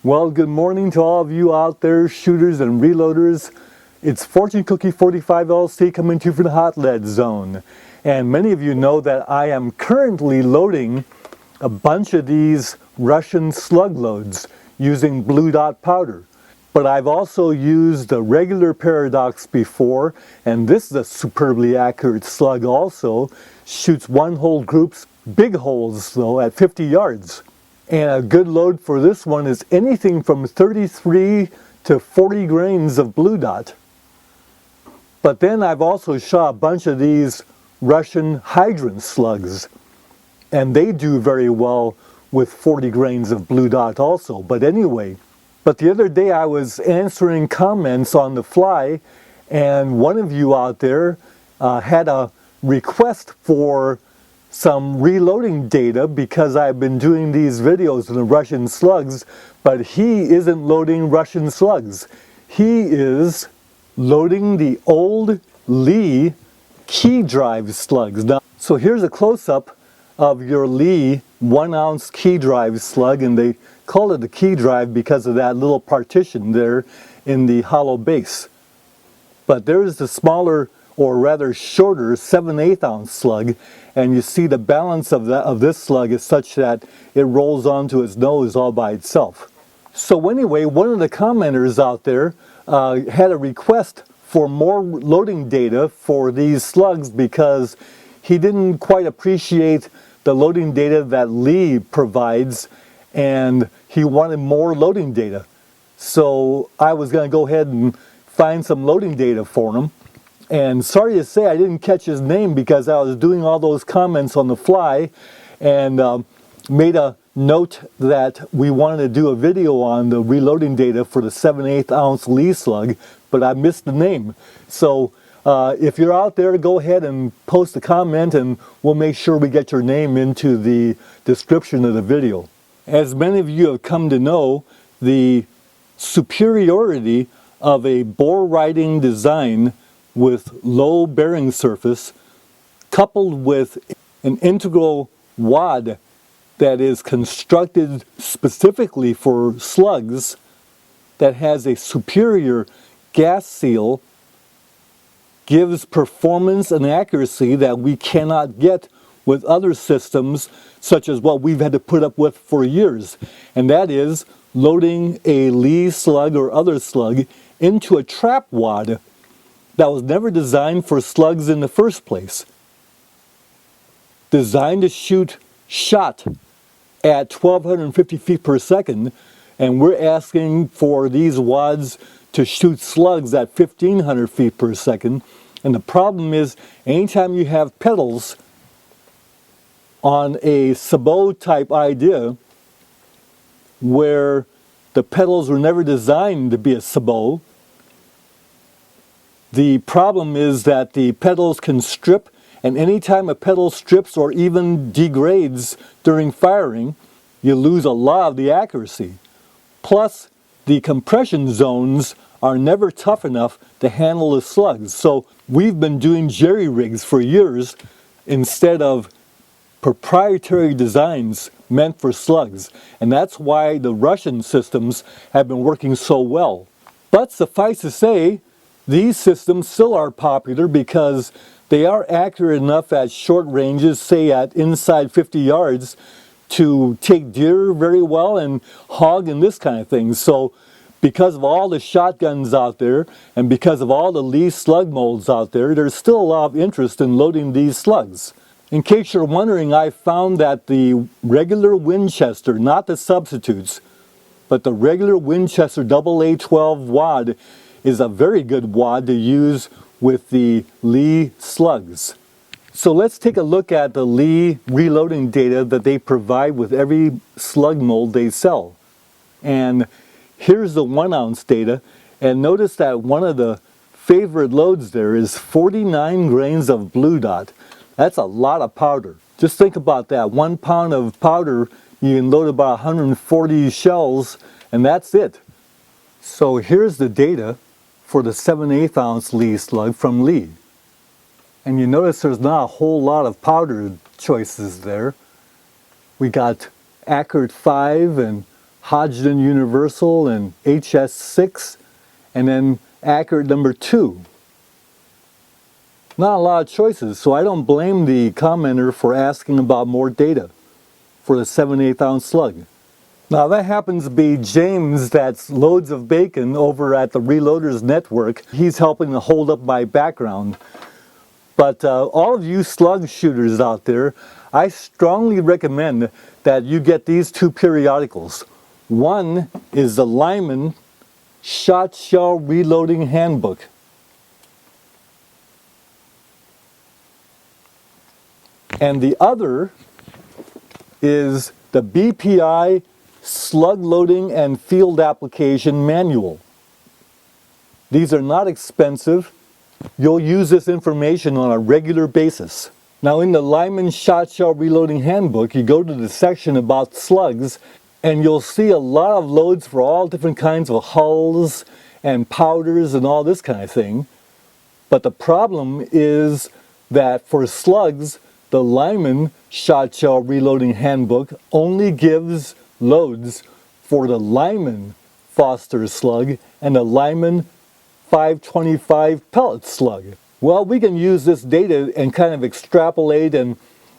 Well, good morning to all of you out there, shooters and reloaders. It's Fortune Cookie 45 LC coming to you from the hot lead zone. And many of you know that I am currently loading a bunch of these Russian slug loads using blue dot powder. But I've also used a regular paradox before, and this is a superbly accurate slug also. Shoots one-hole groups, big holes though, at 50 yards. And a good load for this one is anything from 33 to 40 grains of blue dot. But then I've also shot a bunch of these Russian hydrant slugs, and they do very well with 40 grains of blue dot also. But anyway, but the other day I was answering comments on the fly, and one of you out there had a request for some reloading data because I've been doing these videos on the Russian slugs, but he isn't loading Russian slugs. He is loading the old Lee Key Drive slugs. Now, so here's a close-up of your Lee 1-ounce Key Drive slug, and they call it the Key Drive because of that little partition there in the hollow base. But there's the smaller, or rather shorter, 7/8 ounce slug, and you see the balance of this slug is such that it rolls onto its nose all by itself. So anyway, one of the commenters out there had a request for more loading data for these slugs because he didn't quite appreciate the loading data that Lee provides, and he wanted more loading data. So I was going to go ahead and find some loading data for him. And sorry to say I didn't catch his name because I was doing all those comments on the fly, and made a note that we wanted to do a video on the reloading data for the 7/8 ounce Lee slug, but I missed the name. So if you're out there, go ahead and post a comment and we'll make sure we get your name into the description of the video. As many of you have come to know, the superiority of a bore riding design with low bearing surface coupled with an integral wad that is constructed specifically for slugs that has a superior gas seal gives performance and accuracy that we cannot get with other systems such as what we've had to put up with for years, and that is loading a Lee slug or other slug into a trap wad that was never designed for slugs in the first place. Designed to shoot shot at 1250 feet per second, and we're asking for these wads to shoot slugs at 1500 feet per second. And the problem is, anytime you have pedals on a sabot type idea where the pedals were never designed to be a sabot, the problem is that the pedals can strip, and anytime a pedal strips or even degrades during firing, you lose a lot of the accuracy. Plus, the compression zones are never tough enough to handle the slugs. So we've been doing jerry rigs for years instead of proprietary designs meant for slugs, and that's why the Russian systems have been working so well. But suffice to say, these systems still are popular because they are accurate enough at short ranges, say at inside 50 yards, to take deer very well and hog and this kind of thing. So because of all the shotguns out there and because of all the Lee slug molds out there, there's still a lot of interest in loading these slugs. In case you're wondering, I found that the regular Winchester, not the substitutes, but the regular Winchester AA-12 wad is a very good wad to use with the Lee slugs. So let's take a look at the Lee reloading data that they provide with every slug mold they sell. And here's the 1-ounce data, and notice that one of the favorite loads there is 49 grains of blue dot. That's a lot of powder. Just think about that. 1 pound of powder, you can load about 140 shells, and that's it. So here's the data for the 7/8 ounce Lee slug from Lee. And you notice there's not a whole lot of powder choices there. We got Accurate 5 and Hodgdon Universal and HS6, and then accurate number 2. Not a lot of choices, so I don't blame the commenter for asking about more data for the 7/8 ounce slug. Now that happens to be James, that's Loads of Bacon over at the Reloaders Network. He's helping to hold up my background. But all of you slug shooters out there, I strongly recommend that you get these 2 periodicals. One is the Lyman Shot Shell Reloading Handbook. And the other is the BPI Slug Loading and Field Application Manual. These are not expensive. You'll use this information on a regular basis. Now in the Lyman Shot Shell Reloading Handbook, you go to the section about slugs and you'll see a lot of loads for all different kinds of hulls and powders and all this kind of thing. But the problem is that for slugs, the Lyman Shot Shell Reloading Handbook only gives loads for the Lyman Foster slug and the Lyman 525 pellet slug. Well, we can use this data and kind of extrapolate and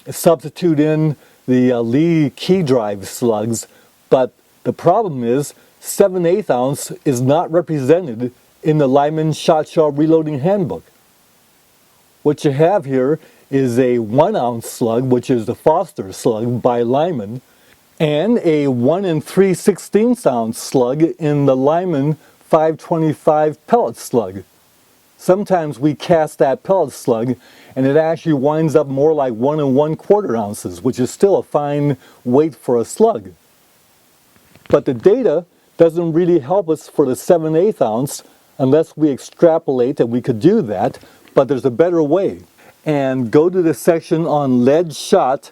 substitute in the Lee Key Drive slugs, but the problem is 7/8 ounce is not represented in the Lyman Shot Shell Reloading Handbook. What you have here is a 1 ounce slug, which is the Foster slug by Lyman, and a 1 3/16 ounce slug in the Lyman 525 pellet slug. Sometimes we cast that pellet slug and it actually winds up more like 1 1/4 ounces, which is still a fine weight for a slug. But the data doesn't really help us for the 7/8 ounce unless we extrapolate, and we could do that, but there's a better way. And go to the section on lead shot,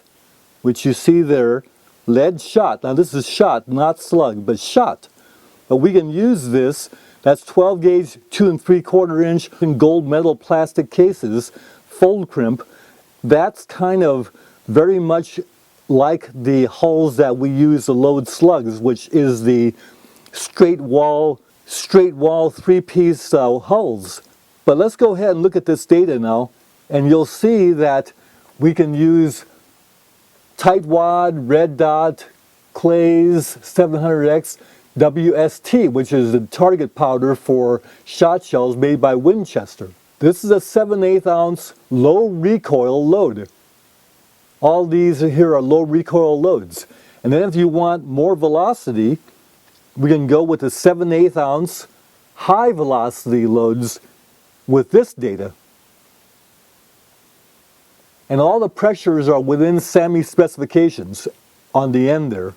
which you see there, lead shot. Now this is shot, not slug, but shot. But we can use this, that's 12 gauge, 2 3/4 inch in gold metal plastic cases, fold crimp. That's kind of very much like the hulls that we use to load slugs, which is the straight wall 3-piece hulls. But let's go ahead and look at this data now, and you'll see that we can use tightwad, red dot, Clays, 700X, WST, which is the target powder for shot shells made by Winchester. This is a 7/8 ounce low recoil load. All these here are low recoil loads. And then if you want more velocity, we can go with the 7/8 ounce high velocity loads with this data. And all the pressures are within SAMI specifications on the end there.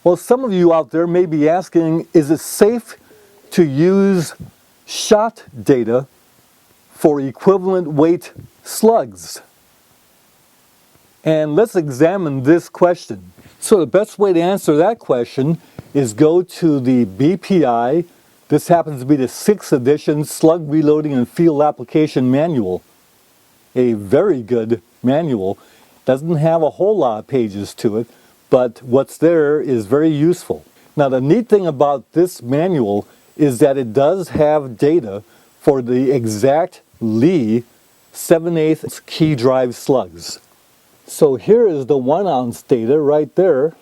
Well, some of you out there may be asking, is it safe to use shot data for equivalent weight slugs? And let's examine this question. So the best way to answer that question is go to the BPI. This happens to be the 6th edition Slug Reloading and Field Application Manual. A very good manual. Doesn't have a whole lot of pages to it, but what's there is very useful. Now the neat thing about this manual is that it does have data for the exact Lee 7/8 Key Drive slugs. So here is the 1 ounce data right there.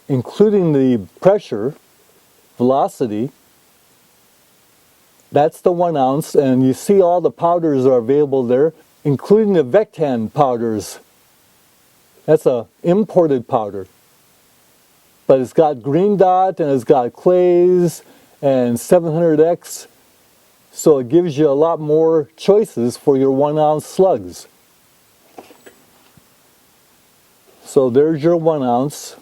Including the pressure, velocity. That's the 1 ounce, and you see all the powders are available there, including the Vectan powders. That's a imported powder. But it's got green dot and it's got Clays and 700X. So it gives you a lot more choices for your 1 ounce slugs. So there's your 1 ounce.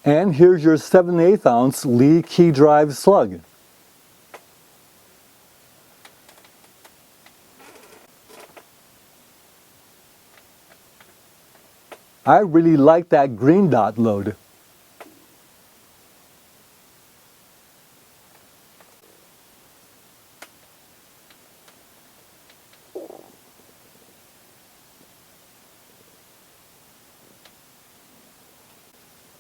And here's your 7/8 ounce Lee Key Drive slug. I really like that green dot load.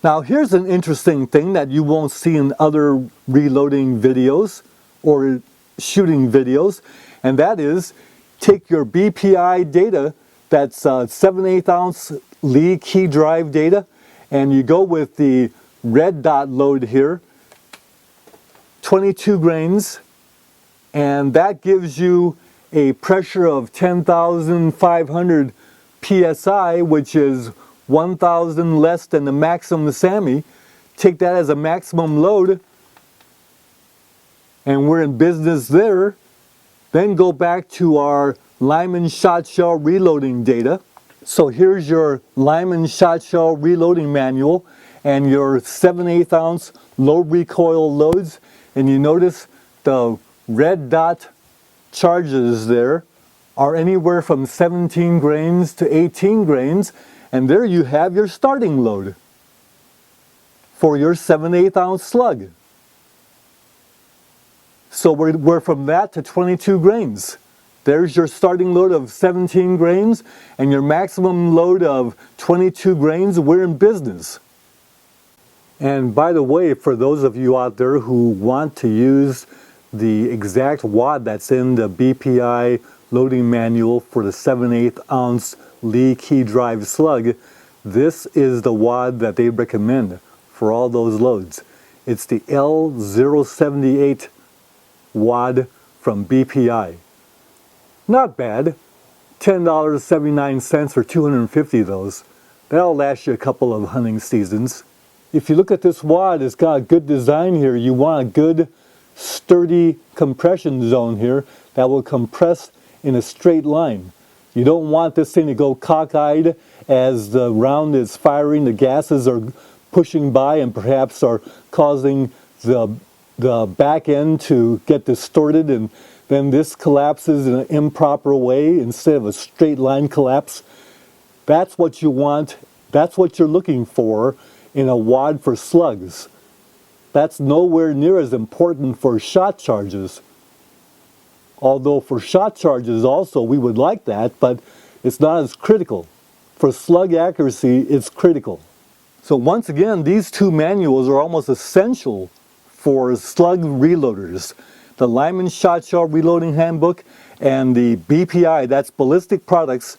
Now here's an interesting thing that you won't see in other reloading videos or shooting videos, and that is take your BPI data, that's 7/8 ounce Lee Key Drive data, and you go with the red dot load here, 22 grains, and that gives you a pressure of 10,500 psi, which is 1,000 less than the maximum SAMI. Take that as a maximum load, and we're in business there. Then go back to our Lyman shot shell reloading data. So here's your Lyman shot shell reloading manual and your 7/8 ounce low recoil loads, and you notice the red dot charges there are anywhere from 17 grains to 18 grains, and there you have your starting load for your 7/8 ounce slug. So we're from that to 22 grains. There's your starting load of 17 grains and your maximum load of 22 grains. We're in business. And by the way, for those of you out there who want to use the exact wad that's in the BPI loading manual for the 7/8 ounce Lee Key Drive Slug, this is the wad that they recommend for all those loads. It's the L078 wad from BPI. Not bad. $10.79 for 250 of those. That'll last you a couple of hunting seasons. If you look at this wad, it's got a good design here. You want a good sturdy compression zone here that will compress in a straight line. You don't want this thing to go cockeyed as the round is firing, the gases are pushing by and perhaps are causing the back end to get distorted, and then this collapses in an improper way instead of a straight line collapse. That's what you want. That's what you're looking for in a wad for slugs. That's nowhere near as important for shot charges. Although for shot charges also we would like that, but it's not as critical. For slug accuracy, it's critical. So once again, these two manuals are almost essential for slug reloaders. The Lyman Shot Shell Reloading Handbook and the BPI, that's Ballistic Products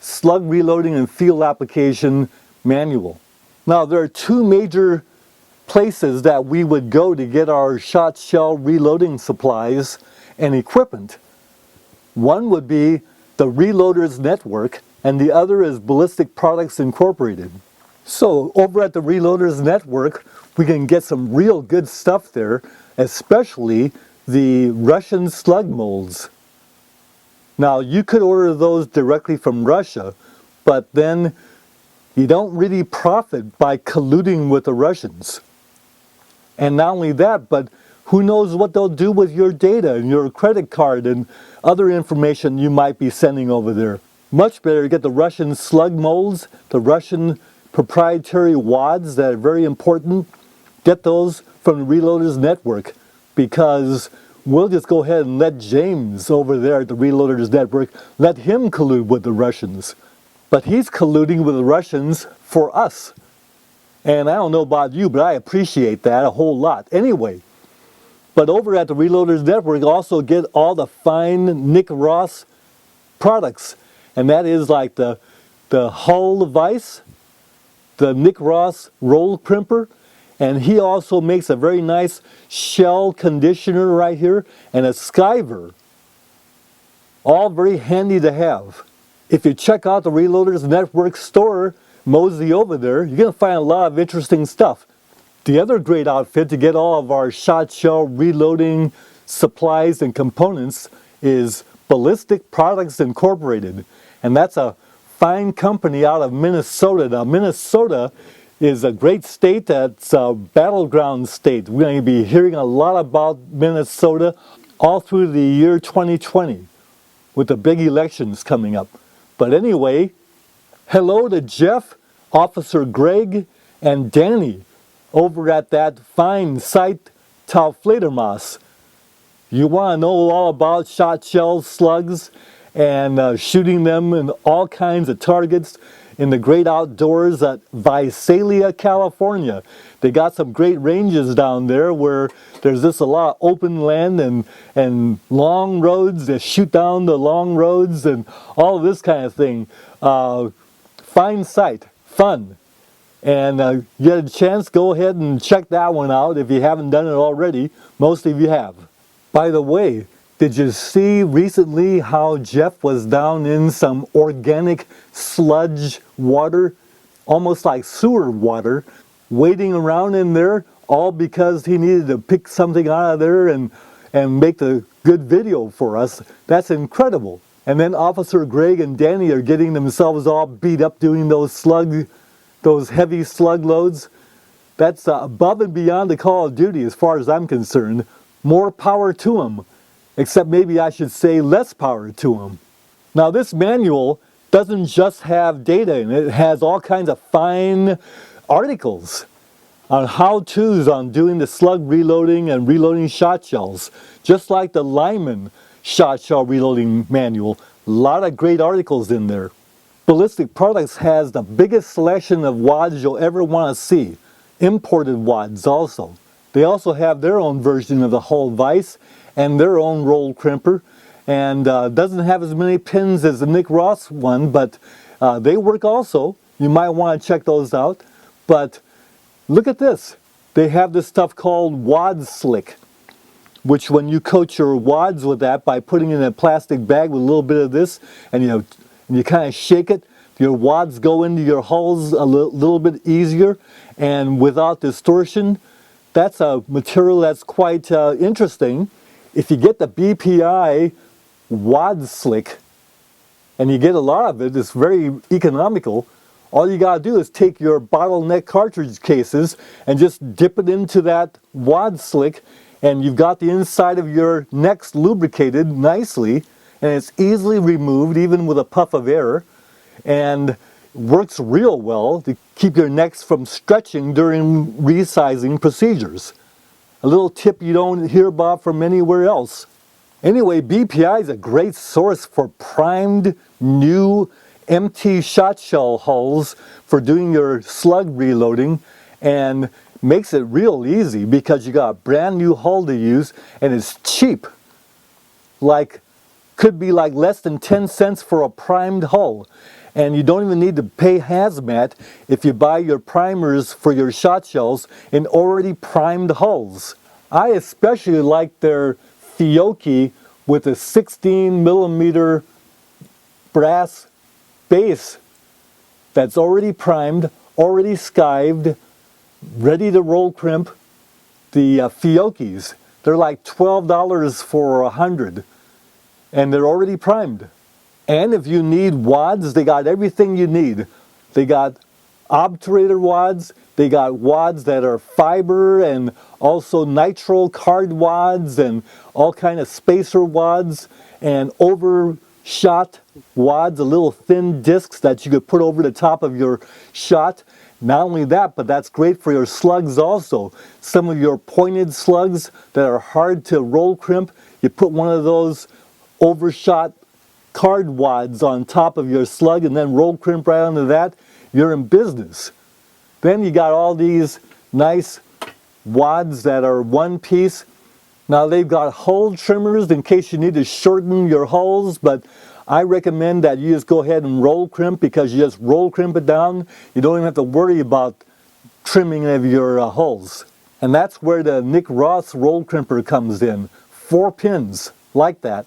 Slug Reloading and Field Application Manual. Now there are two major places that we would go to get our shot shell reloading supplies and equipment. One would be the Reloaders Network, and the other is Ballistic Products Incorporated. So over at the Reloaders Network, we can get some real good stuff there, especially the Russian slug molds. Now you could order those directly from Russia, but then you don't really profit by colluding with the Russians. And not only that, but who knows what they'll do with your data and your credit card and other information you might be sending over there. Much better to get the Russian slug molds, the Russian proprietary wads that are very important. Get those from the Reloaders Network, because we'll just go ahead and let James over there at the Reloaders Network, let him collude with the Russians. But he's colluding with the Russians for us. And I don't know about you, but I appreciate that a whole lot. Anyway, but over at the Reloaders Network, also get all the fine Nick Ross products. And that is like the hull vise, the Nick Ross roll crimper, and he also makes a very nice shell conditioner right here and a skiver. All very handy to have. If you check out the Reloaders Network store, mosey over there, you're going to find a lot of interesting stuff. The other great outfit to get all of our shot shell reloading supplies and components is Ballistic Products Incorporated. And that's a fine company out of Minnesota. Now Minnesota is a great state. That's a battleground state. We're going to be hearing a lot about Minnesota all through the year 2020 with the big elections coming up. But anyway, hello to Jeff, Officer Greg, and Danny over at that fine site, Taufledermaß. You want to know all about shot shells, slugs, and shooting them in all kinds of targets in the great outdoors at Visalia, California. They got some great ranges down there where there's just a lot of open land and long roads that shoot down the long roads and all of this kind of thing. Fine sight, fun. And you get a chance, go ahead and check that one out if you haven't done it already. Most of you have. By the way, did you see recently how Jeff was down in some organic sludge water, almost like sewer water, waiting around in there, all because he needed to pick something out of there and make the good video for us? That's incredible. And then Officer Greg and Danny are getting themselves all beat up doing those heavy slug loads. That's above and beyond the call of duty as far as I'm concerned. More power to them. Except maybe I should say less power to them. Now this manual doesn't just have data in it. It has all kinds of fine articles on how-tos on doing the slug reloading and reloading shot shells. Just like the Lyman shot shell reloading manual. A lot of great articles in there. Ballistic Products has the biggest selection of wads you'll ever want to see. Imported wads also. They also have their own version of the hull vise and their own roll crimper, and doesn't have as many pins as the Nick Ross one, but they work also. You might want to check those out. But look at this. They have this stuff called Wad Slick, which when you coat your wads with that by putting it in a plastic bag with a little bit of this, and you kind of shake it, your wads go into your hulls a little bit easier and without distortion. That's a material that's quite interesting. If you get the BPI Wad Slick, and you get a lot of it, it's very economical. All you gotta do is take your bottleneck cartridge cases and just dip it into that Wad Slick, and you've got the inside of your necks lubricated nicely, and it's easily removed even with a puff of air, and works real well to keep your necks from stretching during resizing procedures. A little tip you don't hear about from anywhere else. Anyway, BPI is a great source for primed, new, empty shot shell hulls for doing your slug reloading, and makes it real easy because you got a brand new hull to use and it's cheap. Could be like less than 10 cents for a primed hull. And you don't even need to pay hazmat if you buy your primers for your shot shells in already primed hulls. I especially like their Fiocchi with a 16mm brass base that's already primed, already skived, ready to roll crimp. The Fiocchis, they're like $12 for 100, and they're already primed. And if you need wads, they got everything you need. They got obturator wads, they got wads that are fiber, and also nitrile card wads, and all kind of spacer wads, and overshot wads, the little thin discs that you could put over the top of your shot. Not only that, but that's great for your slugs also. Some of your pointed slugs that are hard to roll crimp, you put one of those overshot card wads on top of your slug and then roll crimp right onto that, you're in business. Then you got all these nice wads that are one piece. Now they've got hull trimmers in case you need to shorten your hulls, but I recommend that you just go ahead and roll crimp, because you just roll crimp it down. You don't even have to worry about trimming of your hulls. And that's where the Nick Ross roll crimper comes in. 4 pins, like that.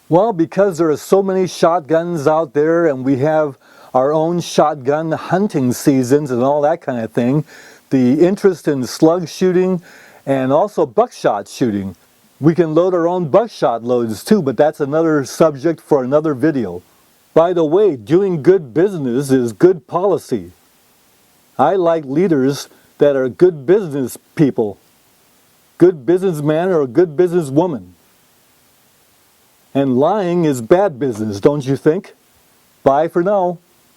Well, because there are so many shotguns out there and we have our own shotgun hunting seasons and all that kind of thing, the interest in slug shooting and also buckshot shooting. We can load our own buckshot loads too, but that's another subject for another video. By the way, doing good business is good policy. I like leaders that are good business people, good businessman or a good businesswoman. And lying is bad business, don't you think? Bye for now.